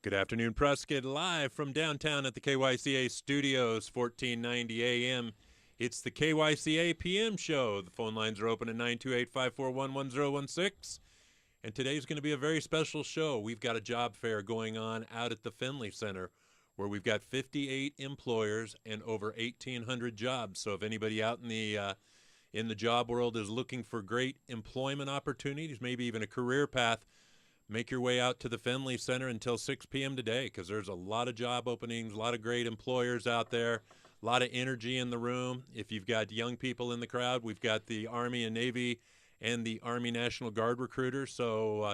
Good afternoon, Prescott, live from downtown at the KYCA studios, 1490 AM. It's the KYCA PM show. The phone lines are open at 928-541-1016. And today's going to be a very special show. We've got a job fair going on out at the Finley Center where we've got 58 employers and over 1,800 jobs. So if anybody out in the job world is looking for great employment opportunities, maybe even a career path, make your way out to the Finley Center until 6 p.m. today because there's a lot of job openings, a lot of great employers out there, a lot of energy in the room. If you've got young people in the crowd, we've got the Army and Navy and the Army National Guard recruiters. So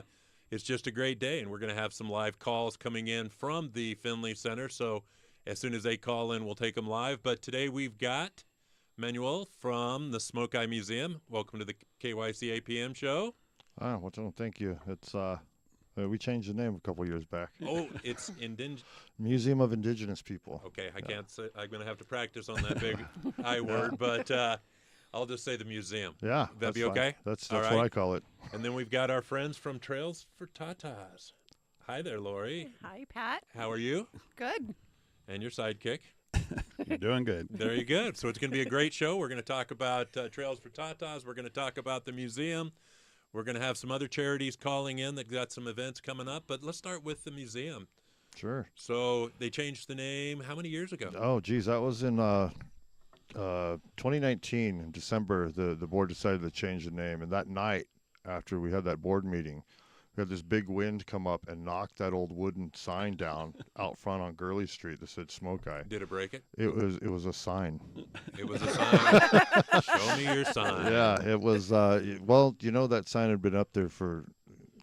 it's just a great day, and we're going to have some live calls coming in from the Finley Center. So as soon as they call in, we'll take them live. But today we've got Manuel from the Smoke Eye Museum. Welcome to the KYCA PM show. Well, thank you. It's we changed the name a couple years back. Oh, it's Museum of Indigenous People. Okay, I can't say. I'm going to have to practice on that big I word, but I'll just say the museum. Yeah, That'd be okay? Fine. That's All what right. I call it. And then we've got our friends from Trails for Tatas. Hi there, Lori. Hi, Pat. How are you? Good. And your sidekick. You're doing good. There you go. So it's going to be a great show. We're going to talk about Trails for Tatas. We're going to talk about the museum. We're going to have some other charities calling in that got some events coming up. But let's start with the museum. Sure. So they changed the name how many years ago? Oh, geez, that was in 2019 in December. The board decided to change the name, and that night after we had that board meeting, we had this big wind come up and knock that old wooden sign down out front on Gurley Street that said Smoke Eye. Did it break it? It was a sign. It was a sign. Show me your sign. Yeah, it was. Well, that sign had been up there for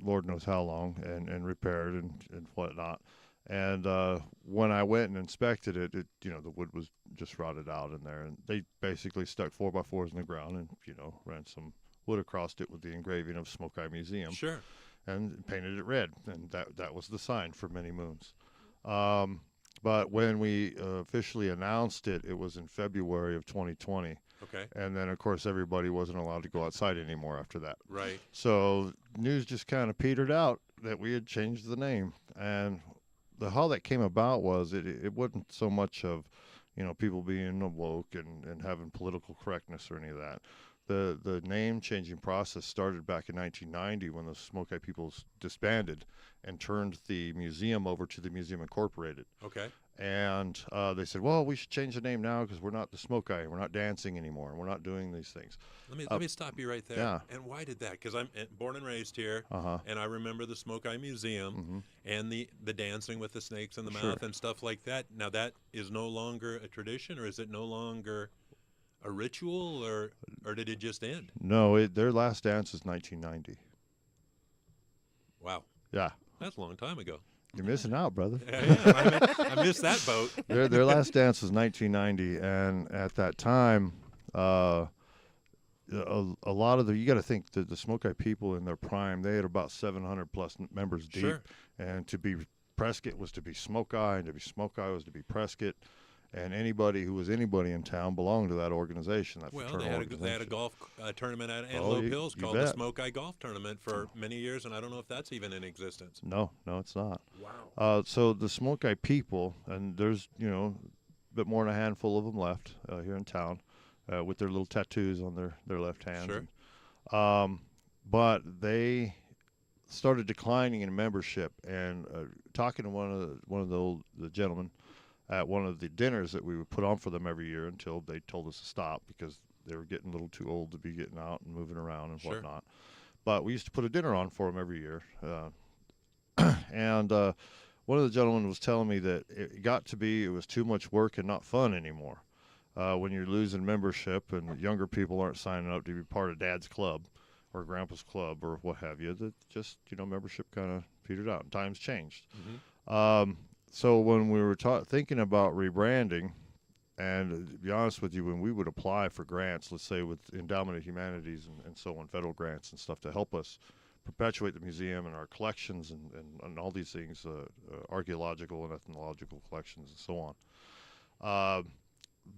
Lord knows how long and repaired and whatnot. And when I went and inspected it, the wood was just rotted out in there. And they basically stuck 4x4s in the ground and, ran some wood across it with the engraving of Smoke Eye Museum. Sure. And painted it red. And that was the sign for many moons. But when we officially announced it, it was in February of 2020. Okay. And then, of course, everybody wasn't allowed to go outside anymore after that. Right. So news just kind of petered out that we had changed the name. And how that came about was it wasn't so much of, people being woke and having political correctness or any of that. The name changing process started back in 1990 when the Smoke Eye Peoples disbanded and turned the museum over to the Museum Incorporated. Okay. And they said, well, we should change the name now because we're not the Smoke Eye. We're not dancing anymore. And we're not doing these things. Let me stop you right there. Yeah. And why did that? Because I'm born and raised here, Uh-huh. and I remember the Smoke Eye Museum Mm-hmm. and the dancing with the snakes in the Sure. mouth and stuff like that. Now, that is no longer a tradition, or is it no longer a ritual, or did it just end? No, their last dance is 1990. Wow. Yeah. That's a long time ago. You're missing out, brother. Yeah, I missed that boat. Their last dance was 1990, and at that time, a lot of you got to think that the Smoke Eye people in their prime, they had about 700 plus members deep, Sure. and to be Prescott was to be Smoke Eye, and to be Smoke Eye was to be Prescott, and anybody who was anybody in town belonged to that organization. That Well, fraternal they had a organization. golf tournament at Antelope Hills you called the bet. Smoke Eye Golf Tournament for many years, and I don't know if that's even in existence. No, it's not. Wow. So the Smoke Eye people, and there's a bit more than a handful of them left here in town, with their little tattoos on their left hands. Sure. And, but they started declining in membership, and talking to one of the gentlemen at one of the dinners that we would put on for them every year until they told us to stop because they were getting a little too old to be getting out and moving around and Sure. whatnot. But we used to put a dinner on for them every year. And one of the gentlemen was telling me that it was too much work and not fun anymore. When you're losing membership and younger people aren't signing up to be part of Dad's club or Grandpa's club or what have you, that just membership kind of petered out and times changed. Mm-hmm. So when we were thinking about rebranding, and to be honest with you, when we would apply for grants, let's say with Endowment of Humanities and so on, federal grants and stuff to help us perpetuate the museum and our collections and all these things, archaeological and ethnological collections and so on,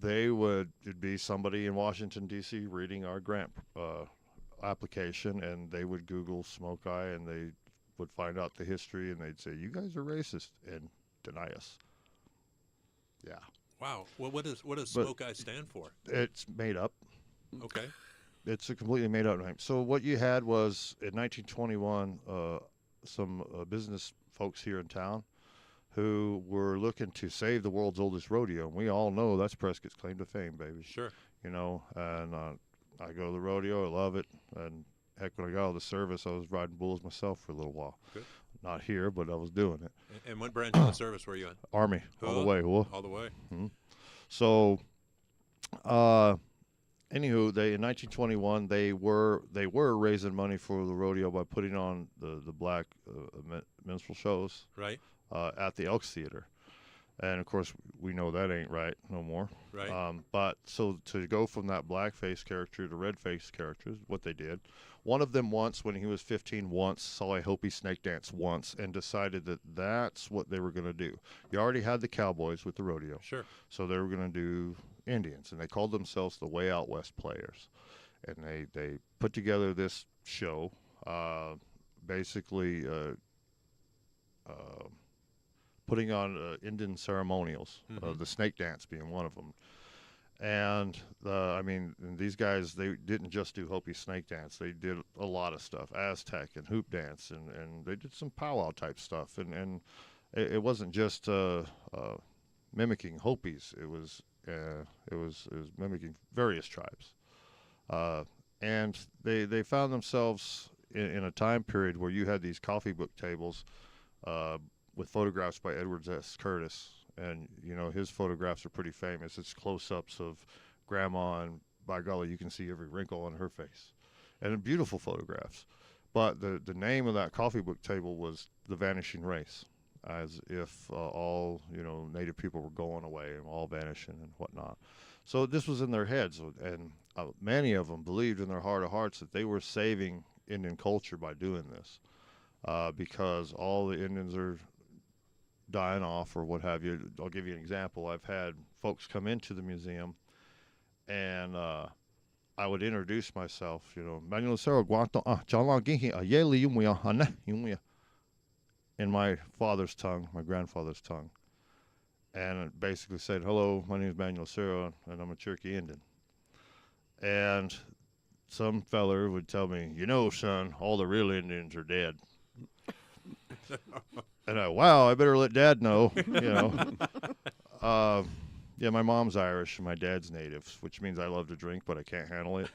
it'd be somebody in Washington, D.C. reading our grant application, and they would Google Smoke Eye, and they would find out the history, and they'd say, "You guys are racist," and deny us. Yeah, Wow. Well, what does But- Smoke Eye stand for? it's made up. Okay. It's a completely made up name. So what you had was in 1921, some business folks here in town who were looking to save the world's oldest rodeo. And we all know that's Prescott's claim to fame, baby. Sure. You know, and I go to the rodeo. I love it. And heck, when I got out of the service, I was riding bulls myself for a little while. Good. Not here, but I was doing it. And what branch of the service were you in? Army, all the Huh? way. Whoa. All the way. So, anywho, they in 1921 they were raising money for the rodeo by putting on the black minstrel shows Right. at the Elks Theater, and of course we know that ain't right no more. Right. But so to go from that blackface character to redface character is what they did. One of them once, when he was 15, once saw a Hopi snake dance once and decided that that's what they were going to do. You already had the cowboys with the rodeo. Sure. So they were going to do Indians, and they called themselves the Way Out West Players. And they put together this show, basically putting on Indian ceremonials, the snake dance being one of them. And I mean, these guys, they didn't just do Hopi snake dance. They did a lot of stuff, Aztec and hoop dance, and they did some powwow type stuff. And it wasn't just mimicking Hopis. It was mimicking various tribes. And they found themselves in a time period where you had these coffee book tables with photographs by Edward S. Curtis. And, you know, his photographs are pretty famous. It's close-ups of Grandma, and by golly, you can see every wrinkle on her face. And beautiful photographs. But the name of that coffee book table was The Vanishing Race, as if all, you know, Native people were going away and all vanishing and whatnot. So this was in their heads, and many of them believed in their heart of hearts that they were saving Indian culture by doing this, because all the Indians are dying off or what have you. I'll give you an example. I've had folks come into the museum, and I would introduce myself, you know, in my father's tongue, my grandfather's tongue, and it basically said, "Hello, my name is Manuel Cerro, and I'm a Cherokee Indian." And some feller would tell me, "You know, son, all the real Indians are dead." And wow, I better let Dad know, you know. Yeah, my mom's Irish and my dad's native, which means I love to drink, but I can't handle it.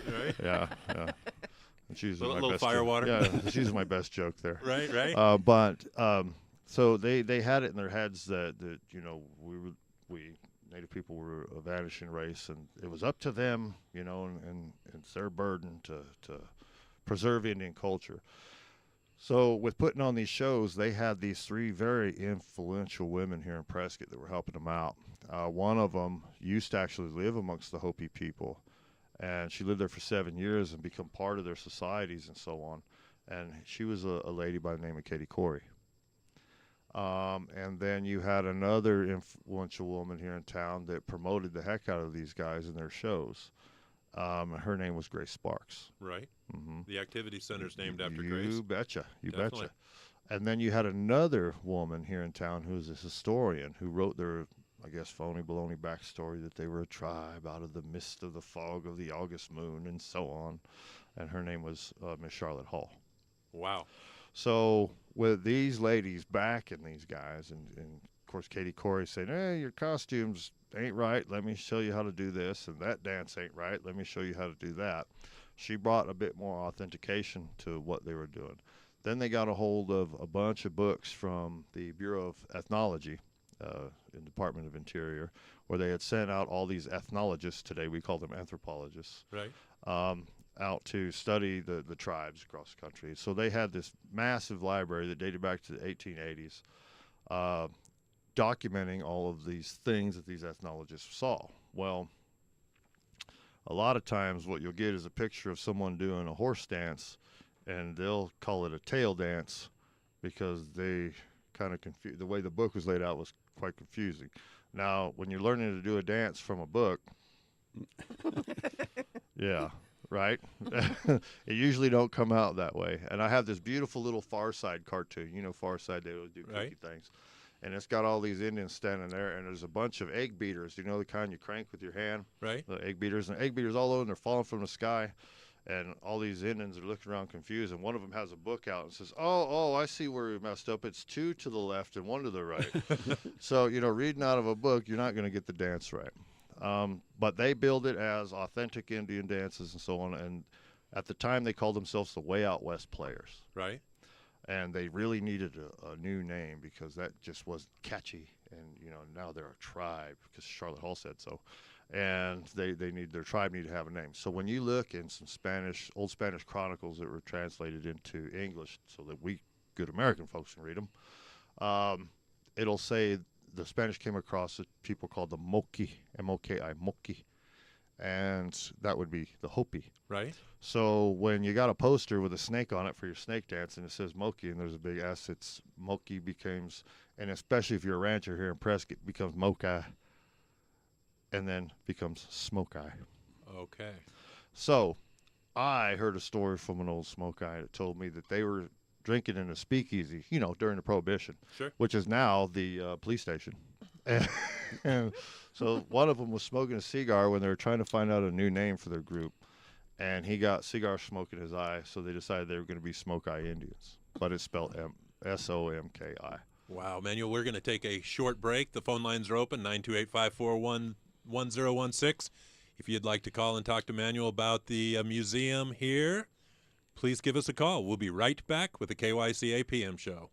Right. Yeah. And she's my Little best fire joke. water. Yeah, she's my best joke there. Right. Right. But so they had it in their heads that you know we Native people were a vanishing race, and it was up to them, you know, and it's their burden to preserve Indian culture. So with putting on these shows, they had these three very influential women here in Prescott that were helping them out. One of them used to actually live amongst the Hopi people, and she lived there for 7 years and become part of their societies and so on. And she was a lady by the name of Katie Corey. And then you had another influential woman here in town that promoted the heck out of these guys in their shows. Her name was Grace Sparks. Right. Mm-hmm. The activity center's named after You Grace. betcha. You Definitely. betcha. And then you had another woman here in town who's a historian who wrote their, I guess, phony baloney backstory that they were a tribe out of the mist of the fog of the August moon and so on. And her name was Miss Charlotte Hall. Wow. So with these ladies backing these guys, and of course Katie Corey saying, "Hey, your costumes ain't right. Let me show you how to do this. And that dance ain't right. Let me show you how to do that." She brought a bit more authentication to what they were doing. Then they got a hold of a bunch of books from the Bureau of Ethnology in Department of Interior, where they had sent out all these ethnologists, today we call them anthropologists, Right. out to study the tribes across the country. So they had this massive library that dated back to the 1880s, documenting all of these things that these ethnologists saw. Well, a lot of times what you'll get is a picture of someone doing a horse dance, and they'll call it a tail dance because they kind of the way the book was laid out was quite confusing. Now, when you're learning to do a dance from a book, yeah, right? It usually don't come out that way. And I have this beautiful little Far Side cartoon. You know, Far Side, they always do kooky Right. things. And it's got all these Indians standing there, and there's a bunch of egg beaters. You know, the kind you crank with your hand, Right. the egg beaters, and egg beaters all over, and they're falling from the sky. And all these Indians are looking around confused, and one of them has a book out and says, "Oh, I see where we messed up. It's 2 to the left and 1 to the right." So, you know, reading out of a book, you're not going to get the dance right. But they build it as authentic Indian dances and so on. And at the time, they called themselves the Way Out West Players. Right. And they really needed a new name because that just wasn't catchy. And, you know, now they're a tribe because Charlotte Hall said so. And their tribe need to have a name. So when you look in some old Spanish chronicles that were translated into English so that we good American folks can read them, it'll say the Spanish came across people called the Moki, M-O-K-I, Moki, and that would be the Hopi. Right. So when you got a poster with a snake on it for your snake dance and it says Moki and there's a big S, it's Moki becomes, and especially if you're a rancher here in Prescott, becomes Mokai, and then becomes Smoke Eye. Okay. So I heard a story from an old Smoke Eye that told me that they were drinking in a speakeasy, you know, during the Prohibition, Sure. which is now the police station. And so one of them was smoking a cigar when they were trying to find out a new name for their group. And he got cigar smoke in his eye, so they decided they were going to be Smoke Eye Indians. But it's spelled S-O-M-K-I. Wow, Manuel, we're going to take a short break. The phone lines are open, 928-541-1016. If you'd like to call and talk to Manuel about the museum here, please give us a call. We'll be right back with the KYCA PM show.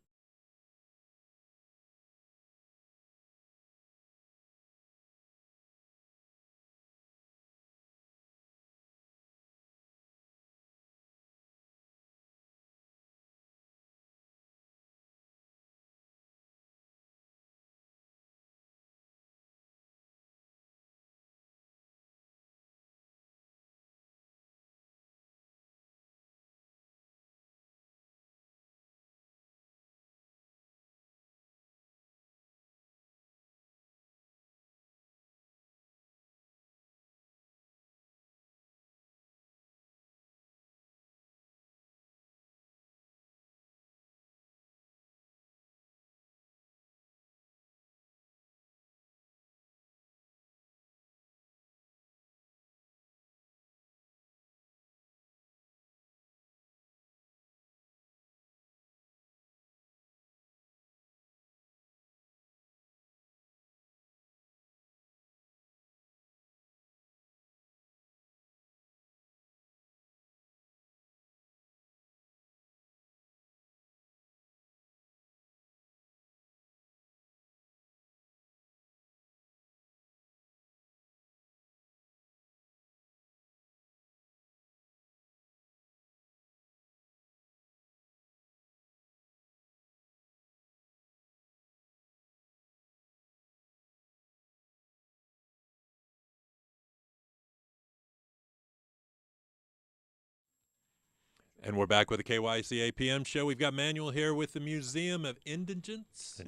And we're back with the KYCA PM show. We've got Manuel here with the Museum of Indigenous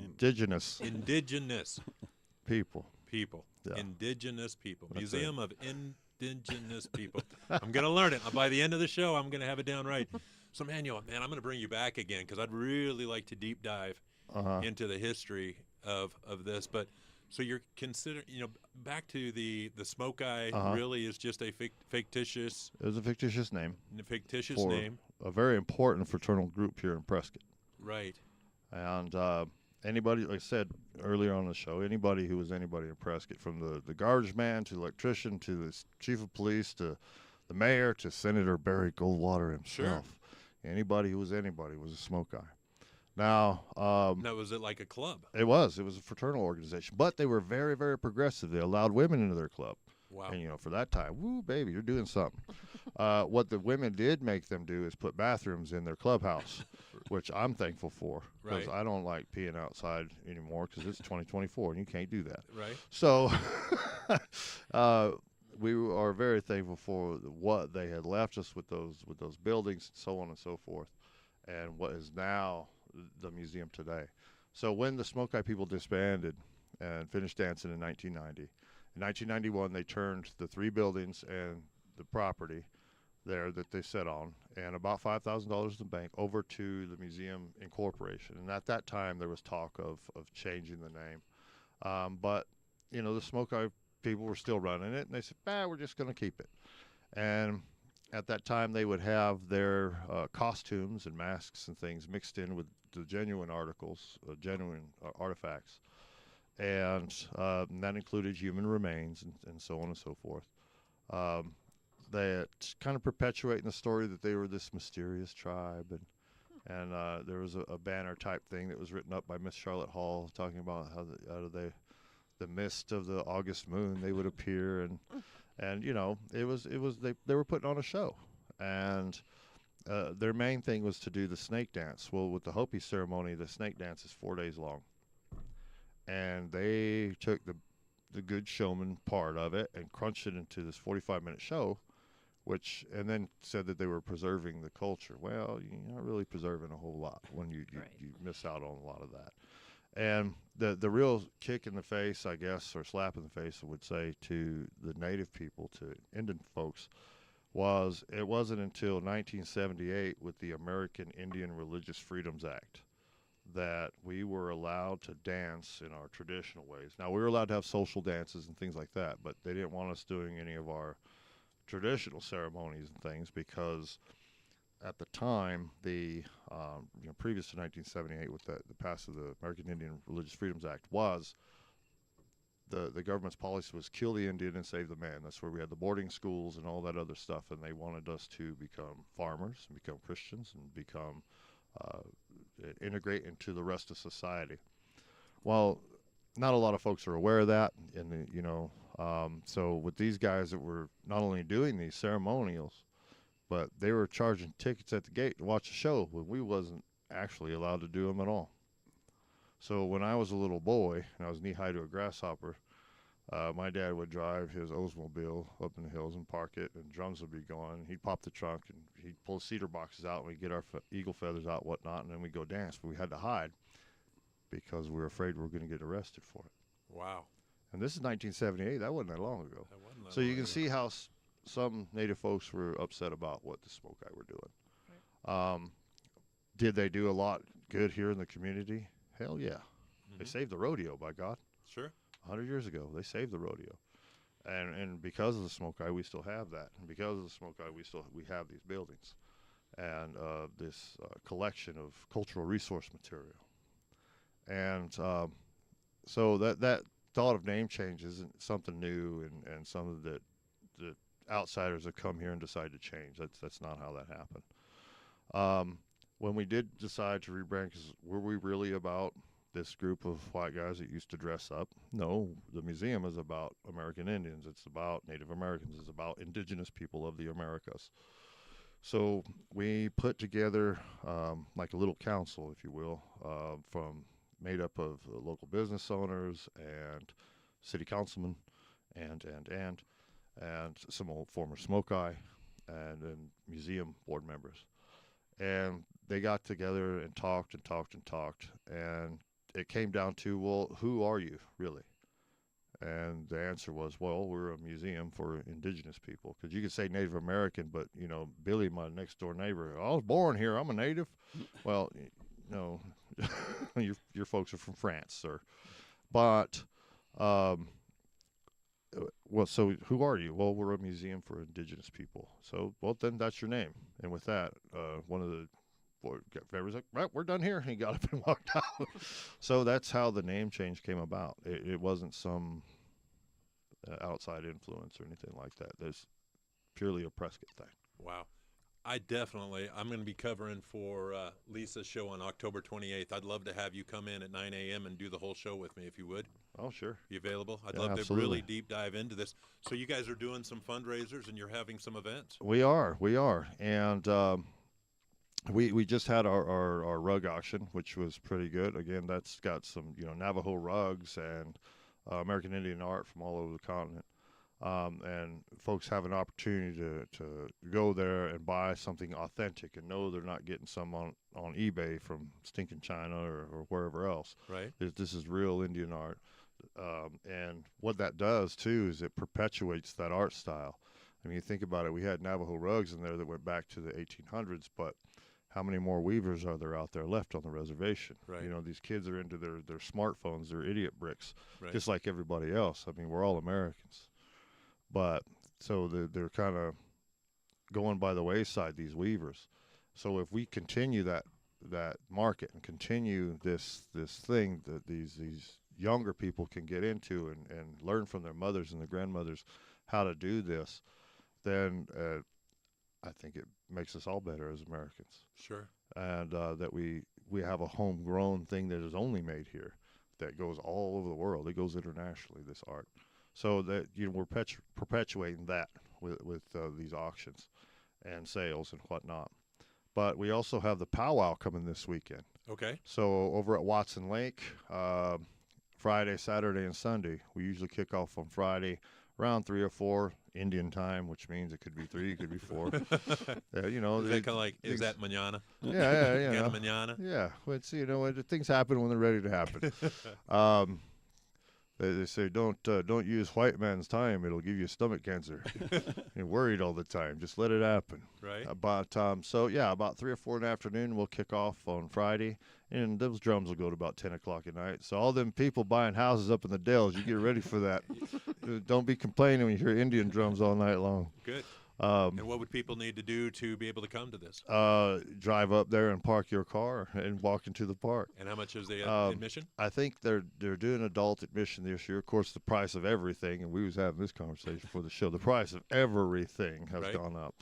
Indigenous people. People. Yeah. Indigenous people. That's Museum of Indigenous people. I'm going to learn it. By the end of the show, I'm going to have it down right. So, Manuel, man, I'm going to bring you back again because I'd really like to deep dive into the history of this. But so you're considering, you know, back to the Smoke Eye really is just a fictitious. It was a fictitious name. For Name. a very important fraternal group here in Prescott. Right. And anybody, like I said earlier on the show, anybody who was anybody in Prescott, from the garbage man to the electrician to the chief of police to the mayor to Senator Barry Goldwater himself, anybody who was anybody was a Smoke Eye. Now, now, was it like a club? It was a fraternal organization, but they were very, very progressive. They allowed women into their club. Wow. And, you know, for that time, woo, baby, you're doing something. What the women did make them do is put bathrooms in their clubhouse, which I'm thankful for because I don't like peeing outside anymore because it's 2024 and you can't do that. Right. So we are very thankful for what they had left us with those buildings and so on and so forth, and what is now the museum today. So when the Smoke Eye people disbanded and finished dancing in 1990, in 1991 they turned the 3 buildings and the property there that they set on, and about $5,000 in the bank over to the museum incorporation. And at that time, there was talk of changing the name. But, the Smoke Eye people were still running it, and they said, we're just going to keep it. And at that time, they would have their costumes and masks and things mixed in with the genuine articles, genuine artifacts. And that included human remains and so on and so forth. That kind of perpetuating the story that they were this mysterious tribe. And there was a banner type thing that was written up by Miss Charlotte Hall talking about how out of the mist of the August moon they would appear. And it was they were putting on a show. And their main thing was to do the snake dance. Well, with the Hopi ceremony, the snake dance is 4 days long. And they took the good showman part of it and crunched it into this 45-minute show, and then said that they were preserving the culture. Well, you're not really preserving a whole lot when you miss out on a lot of that. And the real kick in the face, I guess, or slap in the face, I would say, to the native people, to Indian folks, was it wasn't until 1978 with the American Indian Religious Freedoms Act that we were allowed to dance in our traditional ways. Now, we were allowed to have social dances and things like that, but they didn't want us doing any of our traditional ceremonies and things because at the time, previous to 1978 with the passage of the American Indian Religious Freedoms Act was the government's policy was kill the Indian and save the man. That's where we had the boarding schools and all that other stuff, and they wanted us to become farmers and become Christians and become integrate into the rest of society. Well, not a lot of folks are aware of that, and so with these guys that were not only doing these ceremonials, but they were charging tickets at the gate to watch a show when we wasn't actually allowed to do them at all. So when I was a little boy and I was knee high to a grasshopper, my dad would drive his Oldsmobile up in the hills and park it, and drums would be going. He'd pop the trunk and he'd pull cedar boxes out, and we'd get our eagle feathers out, and whatnot, and then we'd go dance. But we had to hide because we were afraid we were going to get arrested for it. Wow. And this is 1978. That wasn't that long ago. That wasn't that So you long can ago. see how some Native folks were upset about what the Smoke Eye were doing. Right. Did they do a lot good here in the community? Hell yeah. They saved the rodeo, by God. Sure. 100 years ago, they saved the rodeo. And because of the Smoke Eye, we still have that. And because of the Smoke Eye, we have these buildings and this collection of cultural resource material. And so that thought of name change isn't something new and something that the outsiders have come here and decided to change. That's not how that happened. When we did decide to rebrand, were we really about this group of white guys that used to dress up? No, the museum is about American Indians. It's about Native Americans. It's about indigenous people of the Americas. So we put together like a little council, if you will, made up of local business owners and city councilmen and some old former Smoke Eye and then museum board members. And they got together and talked, and it came down to, well, who are you, really? And the answer was, well, we're a museum for indigenous people. Because you could say Native American, but, Billy, my next-door neighbor, I was born here, I'm a native. Well, no, your folks are from France, sir. But, well, so who are you? Well, we're a museum for indigenous people. So, well, then that's your name. And with that, one of the was like, right, we're done here. And he got up and walked out. So that's how the name change came about. It wasn't some outside influence or anything like that. There's purely a Prescott thing. Wow. I'm going to be covering for Lisa's show on October 28th. I'd love to have you come in at 9 a.m. and do the whole show with me if you would. Oh, sure. You available? I'd Yeah, love absolutely. to really deep dive into this. So you guys are doing some fundraisers and you're having some events? We are. And we just had our rug auction, which was pretty good. Again, that's got some, Navajo rugs and American Indian art from all over the continent. And folks have an opportunity to go there and buy something authentic and know they're not getting some on eBay from stinking China or wherever else. Right. This is real Indian art. And what that does, too, is it perpetuates that art style. I mean, you think about it, we had Navajo rugs in there that went back to the 1800s, but how many more weavers are there out there left on the reservation? Right. You know, these kids are into their smartphones, their idiot bricks, Right. just like everybody else. I mean, we're all Americans. But so they're kind of going by the wayside, these weavers. So if we continue that market and continue this thing that these younger people can get into and learn from their mothers and their grandmothers how to do this, then I think it makes us all better as Americans. Sure. And that we have a homegrown thing that is only made here, that goes all over the world. It goes internationally, this art. So that, you know, we're perpetuating that with these auctions and sales and whatnot. But we also have the powwow coming this weekend. Okay. So over at Watson Lake, Friday, Saturday, and Sunday. We usually kick off on Friday around 3 or 4 Indian time, which means it could be 3, it could be 4. You know, Is that kind of like, is that manana? Yeah, Kind know. of manana? Yeah, it's, you know, things happen when they're ready to happen. They say don't use white man's time; it'll give you stomach cancer. You're worried all the time. Just let it happen. Right. So yeah, about 3 or 4 in the afternoon, we'll kick off on Friday, and those drums will go to about 10 o'clock at night. So all them people buying houses up in the Dells, you get ready for that. Don't be complaining when you hear Indian drums all night long. Good. And what would people need to do to be able to come to this? Drive up there and park your car and walk into the park. And how much is the admission? I think they're doing adult admission this year. Of course, the price of everything, and we was having this conversation before the show, the price of everything has Right. gone up.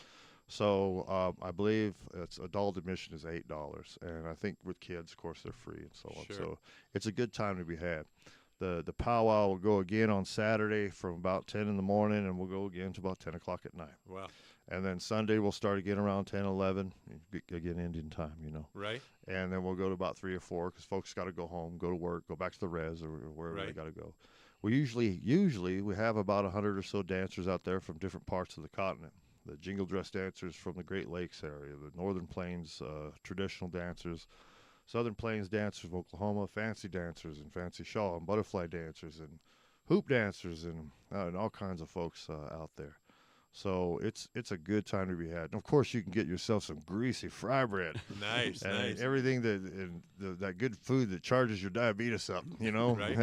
So I believe it's adult admission is $8, and I think with kids, of course, they're free and so on. Sure. So it's a good time to be had. The powwow will go again on Saturday from about 10 in the morning, and we'll go again to about 10 o'clock at night. Wow. And then Sunday we'll start again around 10, 11, again Indian time, you know. Right. And then we'll go to about 3 or 4 because folks got to go home, go to work, go back to the res or wherever they Right. got to go. We usually we have about 100 or so dancers out there from different parts of the continent. The jingle dress dancers from the Great Lakes area, the Northern Plains traditional dancers, Southern Plains dancers of Oklahoma, fancy dancers and fancy shawl and butterfly dancers and hoop dancers and all kinds of folks out there. So it's a good time to be had. And of course, you can get yourself some greasy fry bread. Nice. And Nice. everything that good food that charges your diabetes up, you know. Right.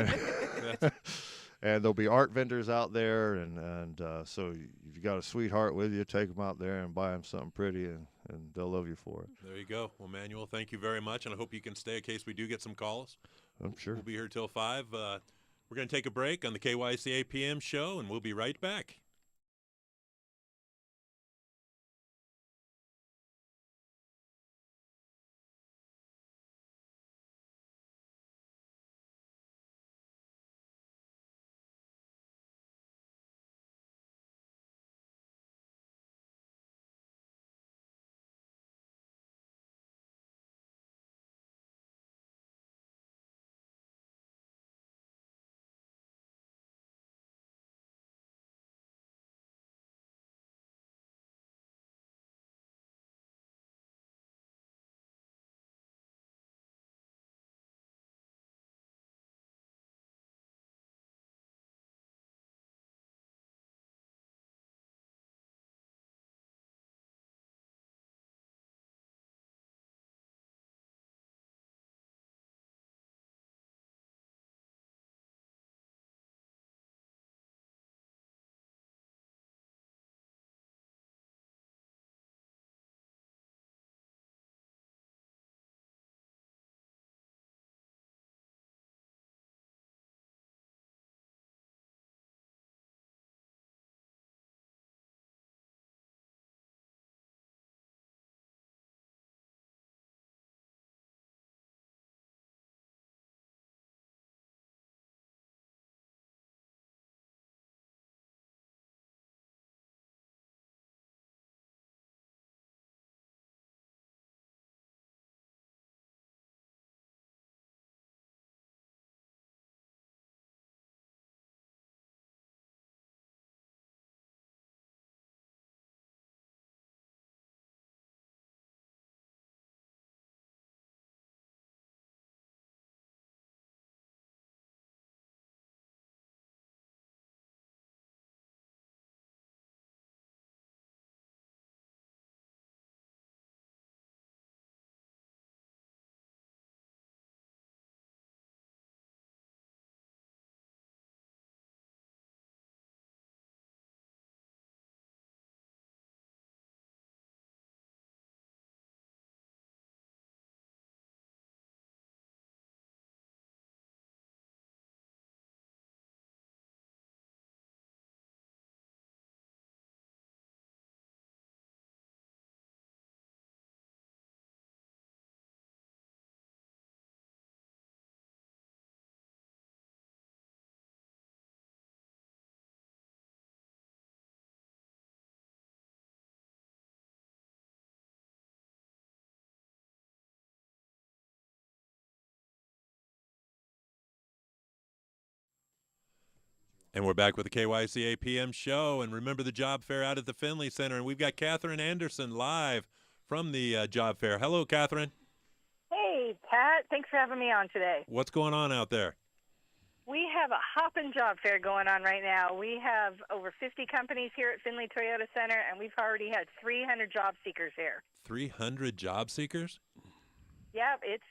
And there'll be art vendors out there, and so if you got a sweetheart with you, take them out there and buy them something pretty, and they'll love you for it. There you go. Well, Manuel, thank you very much, and I hope you can stay in case we do get some calls. I'm sure. We'll be here till 5. We're going to take a break on the KYCA PM show, and we'll be right back. And we're back with the KYCA PM show. And remember the job fair out at the Finley Center. And we've got Catherine Anderson live from the job fair. Hello, Catherine. Hey, Pat. Thanks for having me on today. What's going on out there? We have a hopping job fair going on right now. We have over 50 companies here at Finley Toyota Center, and we've already had 300 job seekers here. 300 job seekers? Yep, it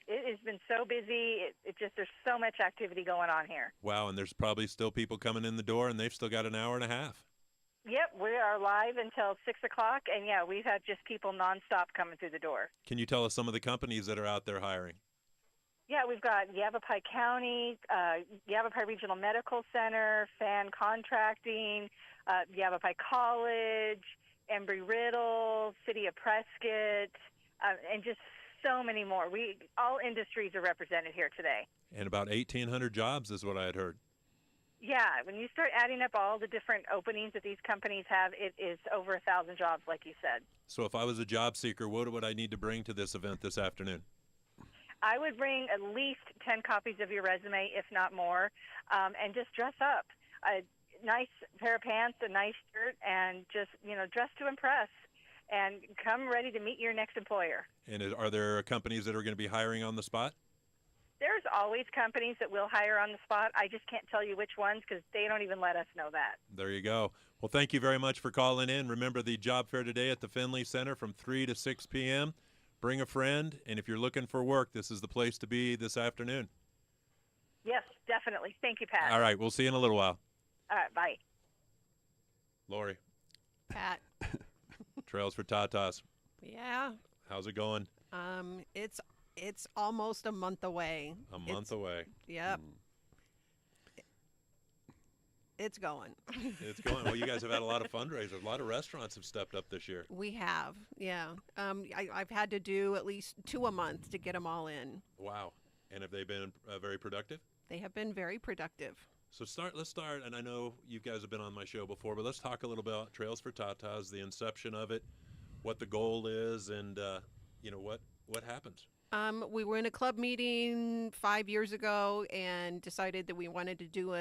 has been so busy. There's so much activity going on here. Wow, and there's probably still people coming in the door, and they've still got an hour and a half. Yep, we are live until 6 o'clock, and yeah, we've had just people nonstop coming through the door. Can you tell us some of the companies that are out there hiring? Yeah, we've got Yavapai County, Yavapai Regional Medical Center, Fan Contracting, Yavapai College, Embry-Riddle, City of Prescott, and just so many more. All industries are represented here today. And about 1,800 jobs is what I had heard. Yeah, when you start adding up all the different openings that these companies have, it is over 1,000 jobs, like you said. So if I was a job seeker, what would I need to bring to this event this afternoon? I would bring at least 10 copies of your resume, if not more, and just dress up. A nice pair of pants, a nice shirt, and just, dress to impress. And come ready to meet your next employer. And are there companies that are going to be hiring on the spot? There's always companies that will hire on the spot. I just can't tell you which ones because they don't even let us know that. There you go. Well, thank you very much for calling in. Remember the job fair today at the Finley Center from 3 to 6 p.m. Bring a friend, and if you're looking for work, this is the place to be this afternoon. Yes, definitely. Thank you, Pat. All right, we'll see you in a little while. All right, bye. Lori, Pat. Trails for Tatas. Yeah. How's it going? It's almost a month away. A month away. Yep. It's going. It's going. Well, you guys have had a lot of fundraisers. A lot of restaurants have stepped up this year. We have, yeah. I've had to do at least 2 a month to get them all in. Wow. And have they been very productive? They have been very productive. So let's start, and I know you guys have been on my show before, but let's talk a little about Trails for Tatas, the inception of it, what the goal is, and what happens. We were in a club meeting 5 years ago and decided that we wanted to do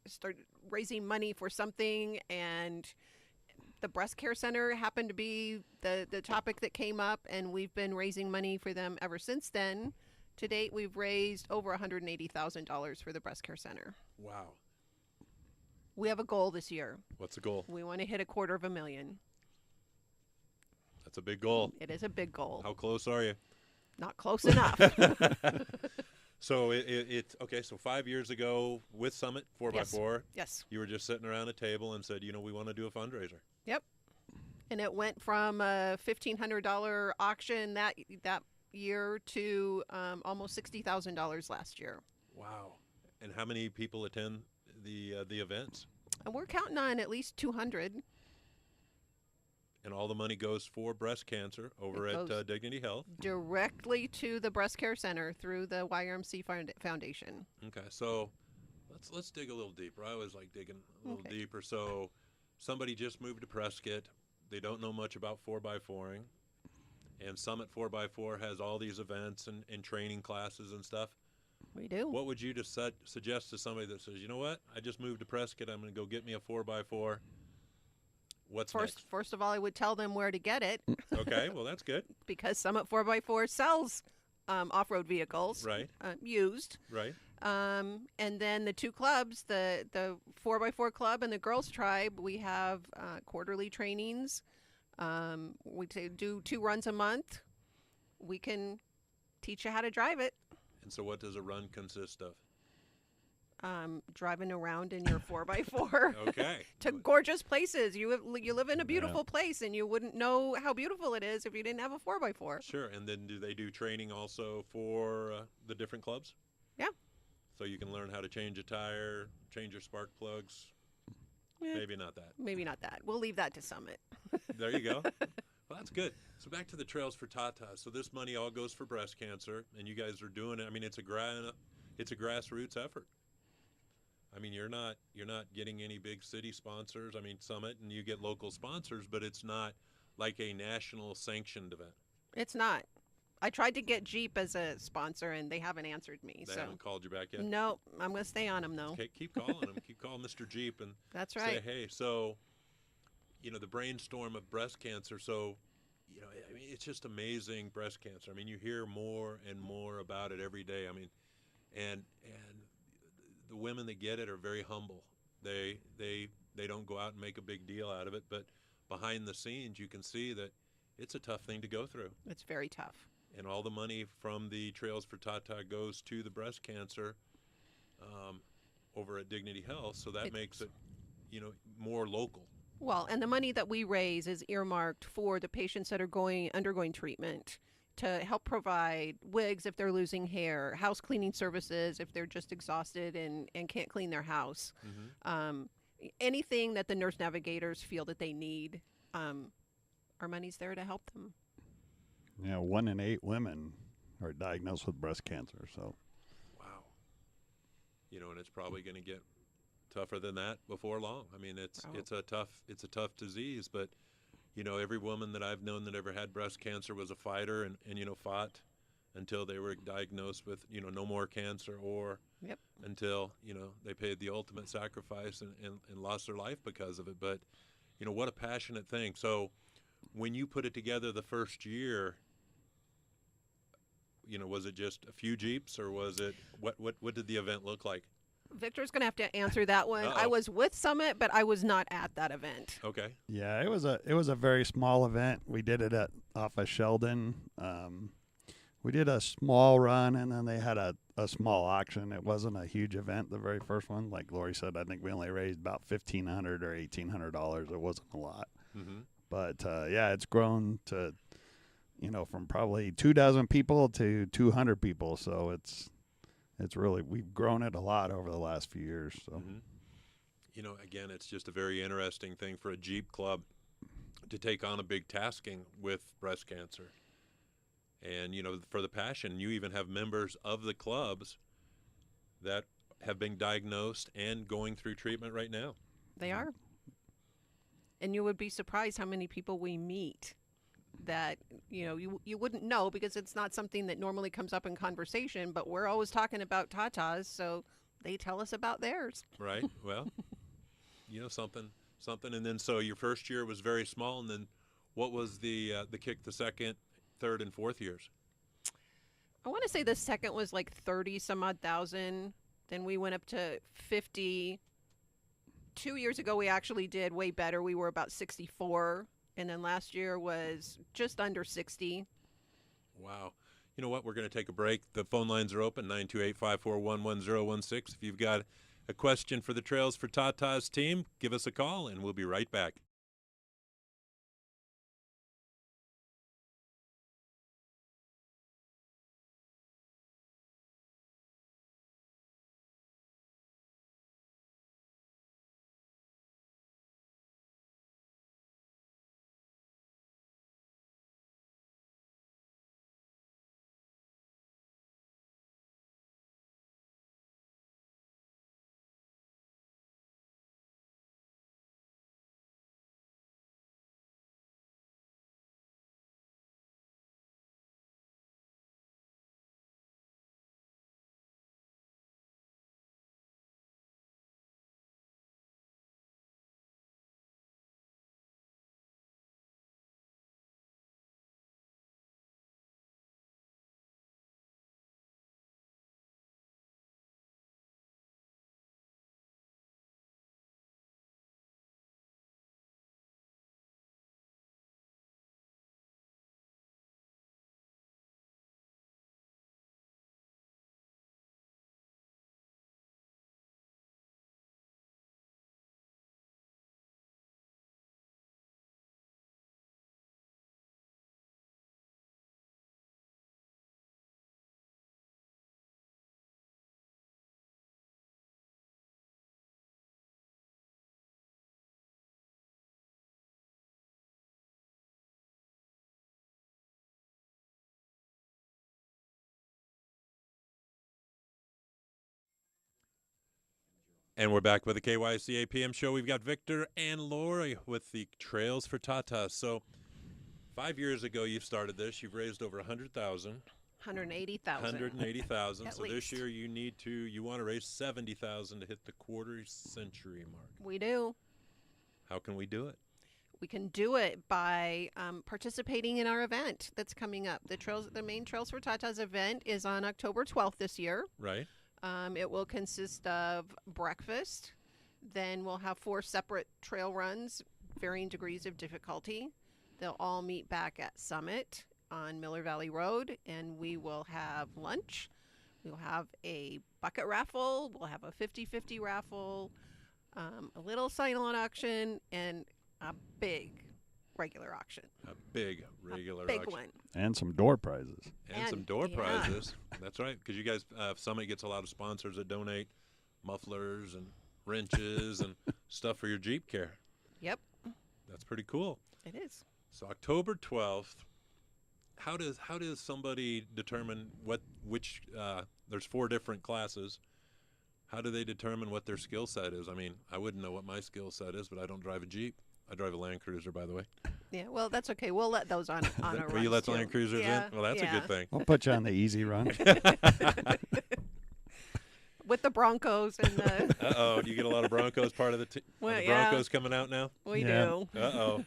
start raising money for something, and the breast care center happened to be the topic that came up, and we've been raising money for them ever since then. To date, we've raised over $180,000 for the breast care center. Wow. We have a goal this year. What's the goal? We want to hit $250,000. That's a big goal. It is a big goal. How close are you? Not close enough. So okay. So 5 years ago with Summit 4x4, Yes. you were just sitting around a table and said, we want to do a fundraiser. Yep. And it went from a $1,500 auction that year to almost $60,000 last year. Wow. And how many people attend the events? And we're counting on at least 200. And all the money goes for breast cancer over at Dignity Health. Directly to the breast care center through the YRMC Foundation. Okay, so let's dig a little deeper. I always like digging a little deeper. So somebody just moved to Prescott. They don't know much about 4x4ing. And Summit 4x4 has all these events and training classes and stuff. We do. What would you just suggest to somebody that says, you know what, I just moved to Prescott, I'm going to go get me a 4x4. What's next? First of all, I would tell them where to get it. Okay, well, that's good. Because Summit 4x4 sells off-road vehicles. Right. Used. Right. And then the two clubs, the 4x4 Club and the Girls Tribe, we have quarterly trainings. We do 2 runs a month. We can teach you how to drive it. And so what does a run consist of? Driving around in your 4x4 Okay. to gorgeous places. You live in a beautiful place, and you wouldn't know how beautiful it is if you didn't have a 4x4. Sure. And then do they do training also for the different clubs? Yeah. So you can learn how to change a tire, change your spark plugs. Yeah. Maybe not that. Maybe not that. We'll leave that to Summit. There you go. Well, that's good. So back to the Trails for Tatas. So this money all goes for breast cancer, and you guys are doing it. I mean, it's a grassroots effort. I mean, you're not getting any big city sponsors. I mean, Summit, and you get local sponsors, but it's not like a national sanctioned event. It's not. I tried to get Jeep as a sponsor, and they haven't answered me. They so haven't called you back yet? no, I'm going to stay on them though. Okay, keep calling them. Keep calling Mr. Jeep and That's say, right. hey, so, the brainstorm of breast cancer. So, I mean, it's just amazing, breast cancer. I mean, you hear more and more about it every day. I mean, and the women that get it are very humble. They don't go out and make a big deal out of it, but behind the scenes, you can see that it's a tough thing to go through. It's very tough. And all the money from the Trails for Tata goes to the breast cancer over at Dignity Health, so that makes it, more local. Well, and the money that we raise is earmarked for the patients that are undergoing treatment to help provide wigs if they're losing hair, house cleaning services if they're just exhausted and can't clean their house. Mm-hmm. Anything that the nurse navigators feel that they need, our money's there to help them. Yeah, 1 in 8 women are diagnosed with breast cancer. So, Wow. And it's probably going to get tougher than that before long. I mean, it's a tough disease, but every woman that I've known that ever had breast cancer was a fighter and fought until they were diagnosed with no more cancer, or Yep. until they paid the ultimate sacrifice and lost their life because of it. But what a passionate thing. So when you put it together the first year, was it just a few Jeeps, or was it what did the event look like? Victor's going to have to answer that one. I Uh-oh. was with Summit, but I was not at that event. Okay. yeah, it was a very small event. We did it off of Sheldon. We did a small run, and then they had a small auction. It wasn't a huge event, the very first one. Like Lori said, I think we only raised about $1,500 or $1,800. It wasn't a lot. Mm-hmm. But, yeah, it's grown to, from probably 24 people to 200 people. So it's really, we've grown it a lot over the last few years. So, Mm-hmm. Again, it's just a very interesting thing for a Jeep club to take on a big tasking with breast cancer. And, for the passion, you even have members of the clubs that have been diagnosed and going through treatment right now. They are. And you would be surprised how many people we meet that you wouldn't know, because it's not something that normally comes up in conversation, but we're always talking about Tatas, so they tell us about theirs. Right. Well, something. And then so your first year was very small, and then what was the kick the second, third, and fourth years? I want to say the second was like 30 some odd thousand. Then we went up to 50. 2 years ago, we actually did way better. We were about 64. And then last year was just under 60. Wow. You know what? We're going to take a break. The phone lines are open, 928-541-1016. If you've got a question for the Trails for Tata's team, give us a call, and we'll be right back. And we're back with the KYCA PM show. We've got Victor and Lori with the Trails for Tata. So 5 years ago you started this. You've raised over 100,000. 180,000. 180,000. At So this least. year you want to raise 70,000 to hit the quarter century mark. We do. How can we do it? We can do it by participating in our event that's coming up. The main Trails for Tatas event is on October 12th this year. Right? It will consist of breakfast. Then we'll have 4 separate trail runs, varying degrees of difficulty. They'll all meet back at Summit on Miller Valley Road, and we will have lunch. We'll have a bucket raffle. We'll have a 50-50 raffle, a little sign-on auction, and a big regular auction. A big regular Big auction. one. And some door prizes. And some door yeah. prizes. That's right, because you guys, Summit gets a lot of sponsors that donate mufflers and wrenches and stuff for your Jeep care. Yep, That's pretty cool. it is. So October 12th. How does somebody determine which? There's 4 different classes. How do they determine what their skill set is? I mean, I wouldn't know what my skill set is, but I don't drive a Jeep. I drive a Land Cruiser, by the way. Yeah, well, that's okay. We'll let those on our Will runs you let too. Land Cruisers Yeah, in? Well, that's yeah. a good thing. I'll put you on the easy run. With the Broncos and the Uh-oh, do you get a lot of Broncos part of the team? Well, the yeah. Broncos coming out now? we Yeah. do. Uh-oh.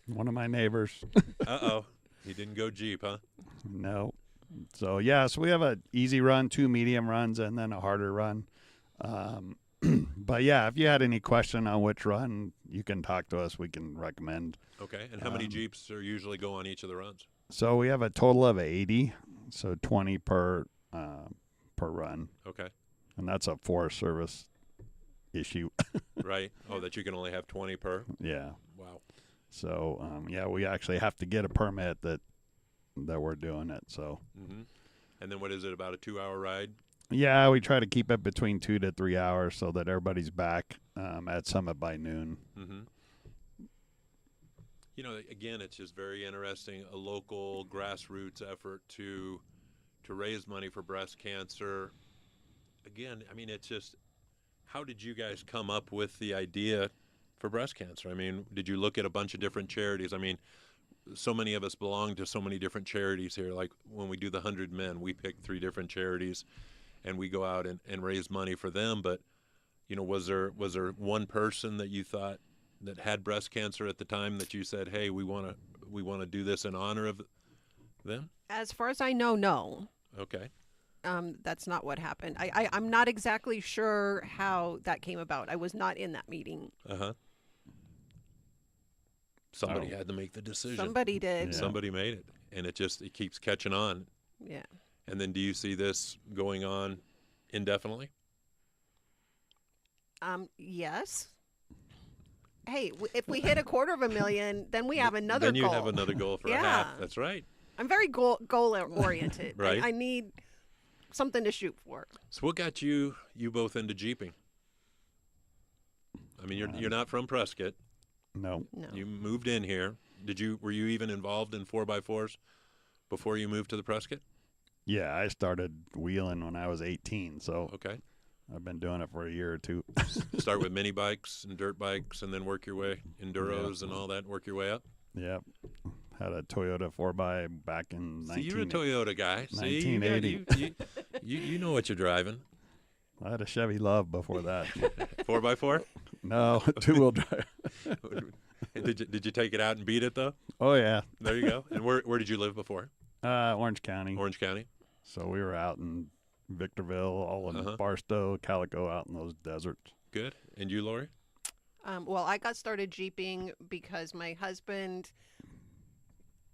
One of my neighbors. Uh-oh. He didn't go Jeep, huh? No. So so we have a easy run, 2 medium runs, and then a harder run. But yeah, if you had any question on which run, you can talk to us. We can recommend. Okay. And how many Jeeps are usually go on each of the runs? So we have a total of 80, so 20 per run, Okay. and that's a Forest Service issue. Right. Oh, that you can only have 20 per? Yeah. Wow. So we actually have to get a permit that we're doing it. So Mm-hmm. And then what is it, about a 2-hour ride? yeah, we try to keep it between 2 to 3 hours so that everybody's back at Summit by noon. Mm-hmm. You know, again, it's just very interesting, a local grassroots effort to raise money for breast cancer. Again, I mean, it's just, how did you guys come up with the idea for breast cancer? I mean, did you look at a bunch of different charities? I mean, so many of us belong to so many different charities here. Like when we do the 100 Men, we pick 3 different charities and we go out and raise money for them. But, you know, was there one person that you thought that had breast cancer at the time that you said, hey, we want to do this in honor of them? As far as I know, no. Okay. That's not what happened. I'm not exactly sure how that came about. I was not in that meeting. Uh-huh. Somebody had to make the decision. Somebody did. Yeah. Somebody made it. And it keeps catching on. Yeah. And then do you see this going on indefinitely? Yes. Hey, if we hit $250,000, then we have another Then you goal. have another goal for a Yeah. half. That's right. I'm very goal oriented. Right. I need something to shoot for. So what got you both into Jeeping? I mean, you're not from Prescott. No. No. You moved in here. Were you even involved in 4x4s before you moved to the Prescott? Yeah, I started wheeling when I was 18, so Okay. I've been doing it for a year or 2. Start with mini bikes and dirt bikes, and then work your way enduros and all that. Work your way up. Yep. Had a Toyota 4x back in See, you're a Toyota guy. See, 1980. You know what you're driving. I had a Chevy Love before that. 4x4. No, 2-wheel drive. Did you take it out and beat it though? Oh yeah. There you go. And where did you live before? Orange County. Orange County. So we were out in Victorville, all in Uh-huh. Barstow, Calico, out in those deserts. Good. And you, Lori? Well, I got started Jeeping because my husband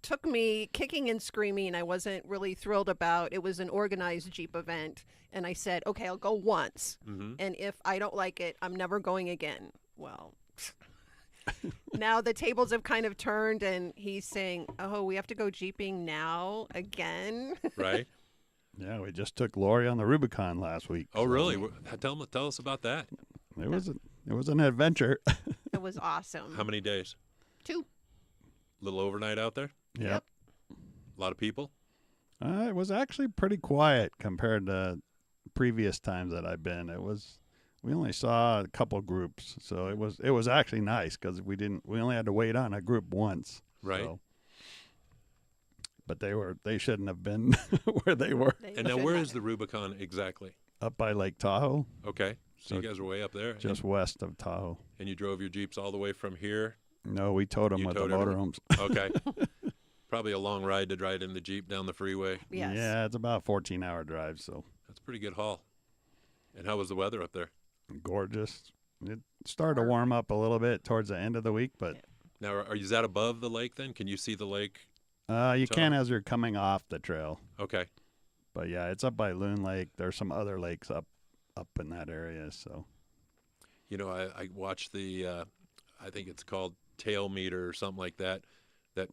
took me kicking and screaming. I wasn't really thrilled about. It was an organized Jeep event. And I said, okay, I'll go once. Mm-hmm. And if I don't like it, I'm never going again. Well, now the tables have kind of turned, and he's saying, oh, we have to go Jeeping now again. Right. Yeah, we just took Lori on the Rubicon last week. Oh, so really? Tell us about that. It was an adventure. It was awesome. How many days? 2. Little overnight out there? Yep. A lot of people? It was actually pretty quiet compared to previous times that I've been. We only saw a couple groups, so it was actually nice because we only had to wait on a group once. Right. So, but they shouldn't have been where they were. They And now, should where not. is the Rubicon exactly? Up by Lake Tahoe, Okay, so So you guys are way up there, just west of Tahoe. and you drove your Jeeps all the way from here. No, we towed them You with the towed everything? motorhomes. Okay, probably a long ride to ride in the Jeep down the freeway. Yes. Yeah, it's about a 14-hour drive, so That's a pretty good haul. And how was the weather up there? gorgeous. It started to warm up a little bit towards the end of the week, but Now, is that above the lake then? Can you see the lake? you So- can as you're coming off the trail. Okay. But yeah, it's up by Loon Lake. There's some other lakes up in that area. So You know, I watched the, I think it's called Tail Meter or something like that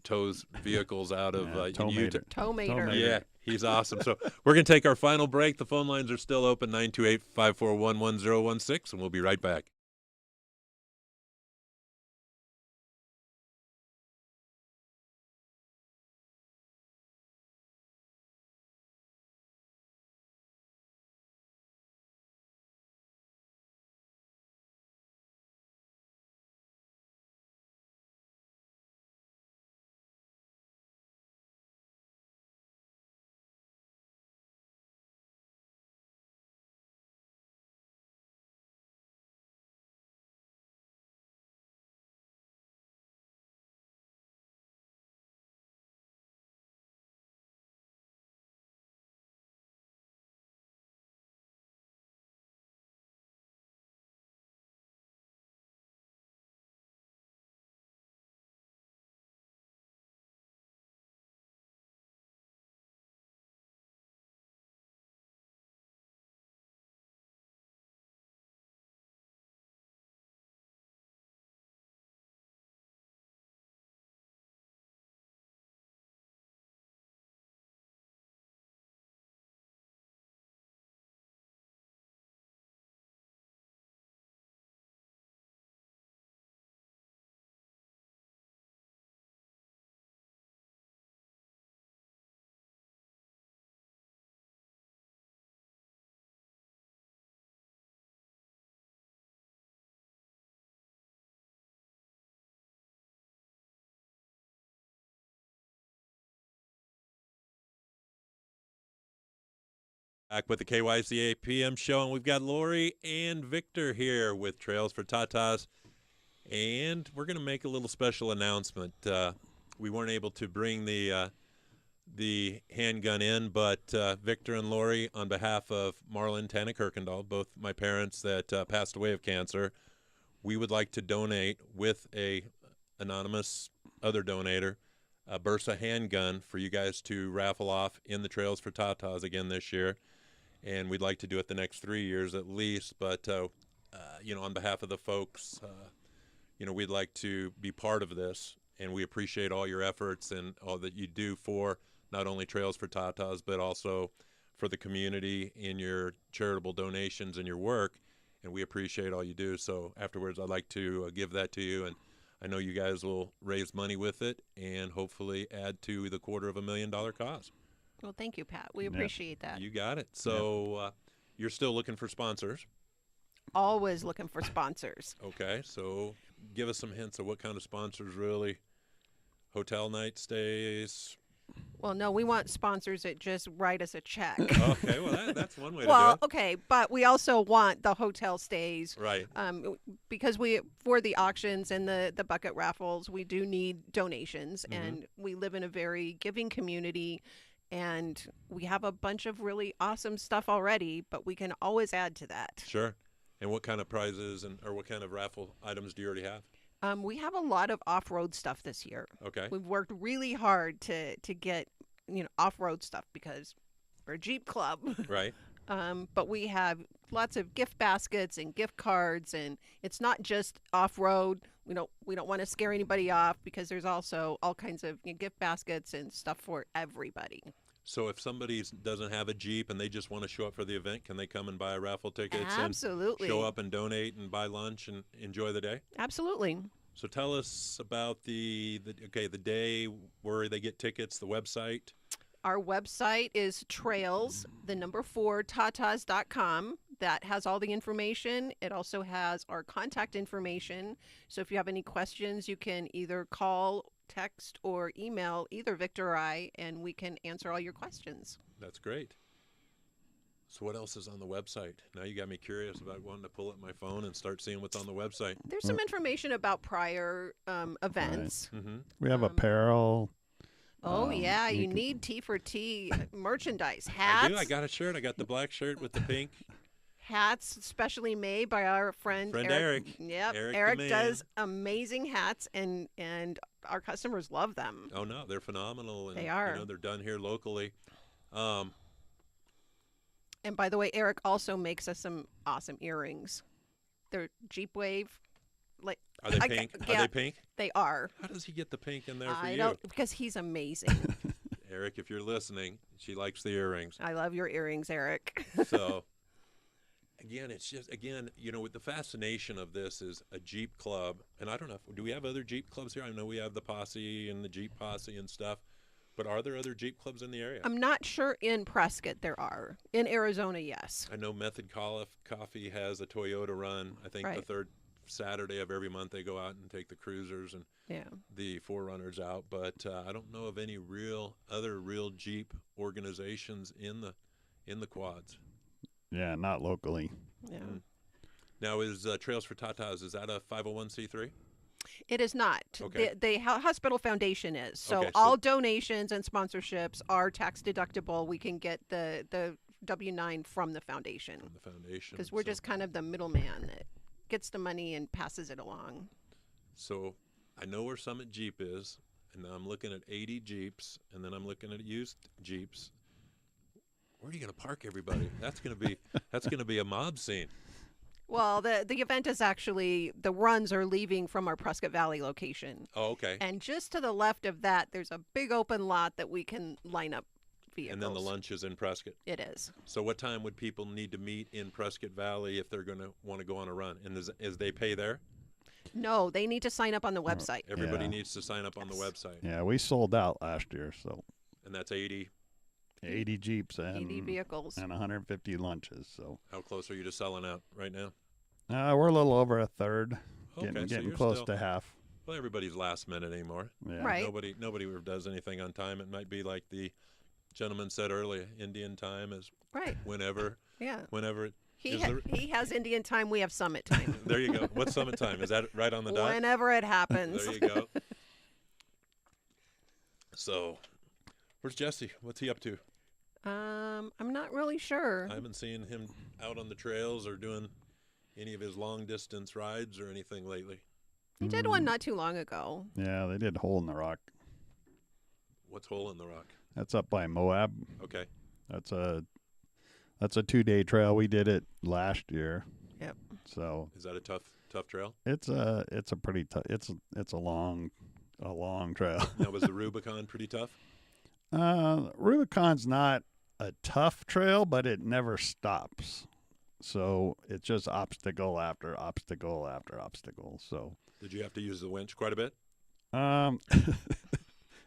tows vehicles out of yeah, in tow Utah. meter. Tomater. Tomater. Yeah, he's awesome. So we're going to take our final break. The phone lines are still open, 928-541-1016, and we'll be right back. Back with the KYCA PM show, and we've got Lori and Victor here with Trails for Tatas, and we're going to make a little special announcement. We weren't able to bring the handgun in, but Victor and Lori, on behalf of Marlon Tana Kuykendall, both my parents that passed away of cancer, we would like to donate with a anonymous other donator a Bursa handgun for you guys to raffle off in the Trails for Tatas again this year. And we'd like to do it the next 3 years at least. But, on behalf of the folks, we'd like to be part of this. And we appreciate all your efforts and all that you do for not only Trails for Tatas, but also for the community in your charitable donations and your work. And we appreciate all you do. So afterwards, I'd like to give that to you. And I know you guys will raise money with it and hopefully add to the $250,000 cause. Well, thank you, Pat. We Yeah. appreciate that. You got it. So you're still looking for sponsors. Always looking for sponsors. Okay. So give us some hints of what kind of sponsors really. Hotel night stays. Well, no, we want sponsors that just write us a check. Okay. Well, that's one way Well, to do okay, but we also want the hotel stays. it. Right. Because for the auctions and the bucket raffles, we do need donations, and we live in a very giving community, and we have a bunch of really awesome stuff already, but we can always add to that. Sure. And what kind of prizes or what kind of raffle items do you already have? We have a lot of off-road stuff this year. Okay. We've worked really hard to get off-road stuff because we're a Jeep club. Right. But we have lots of gift baskets and gift cards, and it's not just off-road. We don't want to scare anybody off because there's also all kinds of gift baskets and stuff for everybody. So if somebody doesn't have a Jeep and they just want to show up for the event, can they come and buy raffle tickets Absolutely. and show up and donate and buy lunch and enjoy the day? Absolutely. So tell us about the day where they get tickets, the website. Our website is trails4tatas.com. That has all the information. It also has our contact information. So if you have any questions, you can either call, text or email either Victor or I, and we can answer all your questions. That's great. So what else is on the website? Now you got me curious about wanting to pull up my phone and start seeing what's on the website. There's some information about prior events. Mm-hmm. We have apparel. Oh, yeah, you can- need T for T merchandise. Hats. I do. I got a shirt. I got the black shirt with the pink. Hats specially made by our friend Eric. Yep, Eric the Eric man. does amazing hats, and our customers love them. Oh no, they're phenomenal. And, They are. You know, they're done here locally. And by the way, Eric also makes us some awesome earrings. They're Jeep Wave. Like, Are they pink? Are yeah, they pink? they are. How does he get the pink in there for I you? don't, because he's amazing. Eric, if you're listening, she likes the earrings. I love your earrings, Eric. So, again, it's just, you know, with the fascination of this is a Jeep club. And I don't know, do we have other Jeep clubs here? I know we have the Posse and the Jeep Posse and stuff. But are there other Jeep clubs in the area? I'm not sure in Prescott there are. In Arizona, yes. I know Method Coffee has a Toyota run. I think the Right. third Saturday of every month they go out and take the cruisers and Yeah. the 4Runners out. But I don't know of any other real Jeep organizations in the quads. Yeah, not locally. Yeah. Now, is Trails for Tatas, is that a 501c3? It is not. Okay. The hospital foundation is. So Okay, so- all donations and sponsorships are tax deductible. We can get the W-9 from the foundation From the foundation. because we're So- just kind of the middleman that gets the money and passes it along. So I know where Summit Jeep is, and now I'm looking at 80 Jeeps, and then I'm looking at used Jeeps. Where are you going to park everybody? That's going to be a mob scene. Well, the event is actually, the runs are leaving from our Prescott Valley location. Oh, okay. And just to the left of that, there's a big open lot that we can line up vehicles. And then the lunch is in Prescott. It is. So what time would people need to meet in Prescott Valley if they're going to want to go on a run? And is they pay there? No, they need to sign up on the website. Everybody Yeah. needs to sign up on the website. Yeah, we sold out last year, so And that's 80. 80 Jeeps and 80 vehicles. and 150 lunches. So How close are you to selling out right now? we're a little over a third, Okay, so getting you're close still- to half. Well, everybody's last minute anymore. Yeah. Right. Nobody does anything on time. It might be like the gentleman said earlier, Indian time is Right. whenever Yeah. it He is the- he has Indian time. We have Summit time. There you go. What's summit time? Is that right on the dot? Whenever it happens. There you go. So, where's Jesse? What's he up to? I'm not really sure. I haven't seen him out on the trails or doing any of his long distance rides or anything lately. He did one not too long ago. Yeah, they did Hole in the Rock. What's Hole in the Rock? That's up by Moab. Okay. That's a 2-day trail. We did it last year. Yep. So Is that a tough trail? it's a pretty tough. It's a long trail. Now, was the Rubicon pretty tough? Rubicon's not a tough trail, but it never stops. So it's just obstacle after obstacle after obstacle. So Did you have to use the winch quite a bit? um,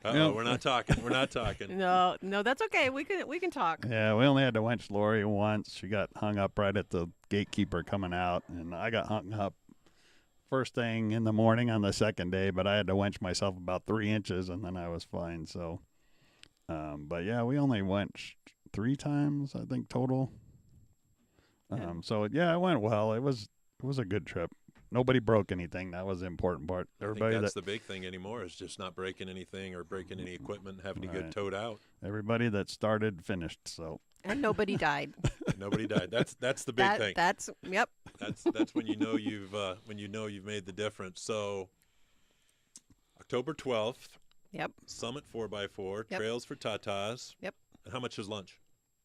Uh-oh, we're not talking. We're not talking. No, that's okay. We can talk. yeah, we only had to winch Lori once. She got hung up right at the gatekeeper coming out, and I got hung up first thing in the morning on the second day, but I had to winch myself about 3 inches, and then I was fine. So, but yeah, we only winched 3 times, I think, total. So yeah, it went well. It was a good trip. Nobody broke anything. That was the important part. I think Everybody that's the big thing anymore is just not breaking anything or breaking any equipment and having to get Right. towed out. everybody that started finished. So And nobody died. Nobody died. That's the big thing. That's yep. That's when you know you've made the difference. So October 12th, Yep. Summit 4x4, Yep. Trails for Tatas. Yep. And how much is lunch?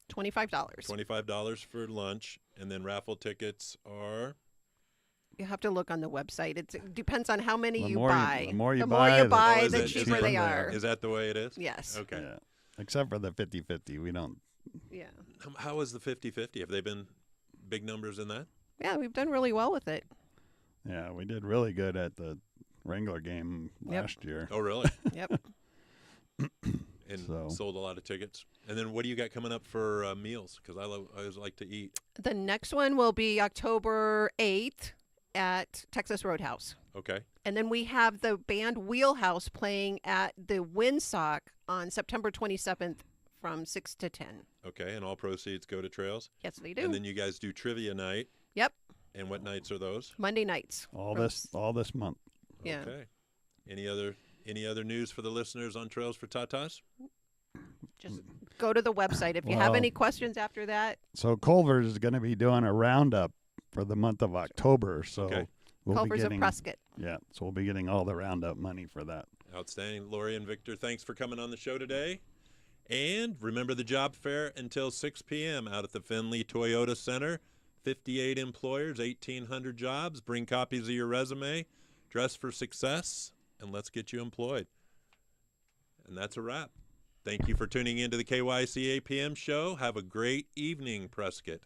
$25. $25 for lunch, and then raffle tickets are You have to look on the website. It depends on how many The you more you- buy. the more you the buy, is the it- cheaper is they it- are. is that the way it is? Yes. Okay. yeah, except for the 50-50, we don't. Yeah. How is the 50-50? Have they been big numbers in that? Yeah, we've done really well with it. Yeah, we did really good at the Wrangler game Yep. last year. Oh, really? Yep. And So- sold a lot of tickets. And then what do you got coming up for meals? Because I always like to eat. The next one will be October 8th at Texas Roadhouse. Okay. And then we have the band Wheelhouse playing at the Windsock on September 27th from 6 to 10. Okay, and all proceeds go to Trails. Yes, they do. And then you guys do trivia night. Yep. And what nights are those? Monday nights. All from this month. Yeah. Okay. Any other news for the listeners on Trails for Tatas? Just go to the website. If you have any questions after that, So Culver's is going to be doing a roundup for the month of October. So Okay. we'll be Culver's of getting, Prescott. yeah, so we'll be getting all the roundup money for that. Outstanding. Lori and Victor, thanks for coming on the show today. And remember the job fair until 6 p.m. out at the Findlay Toyota Center. 58 employers, 1,800 jobs. Bring copies of your resume. Dress for success, and let's get you employed. And that's a wrap. Thank you for tuning in to the KYCA PM show. Have a great evening, Prescott.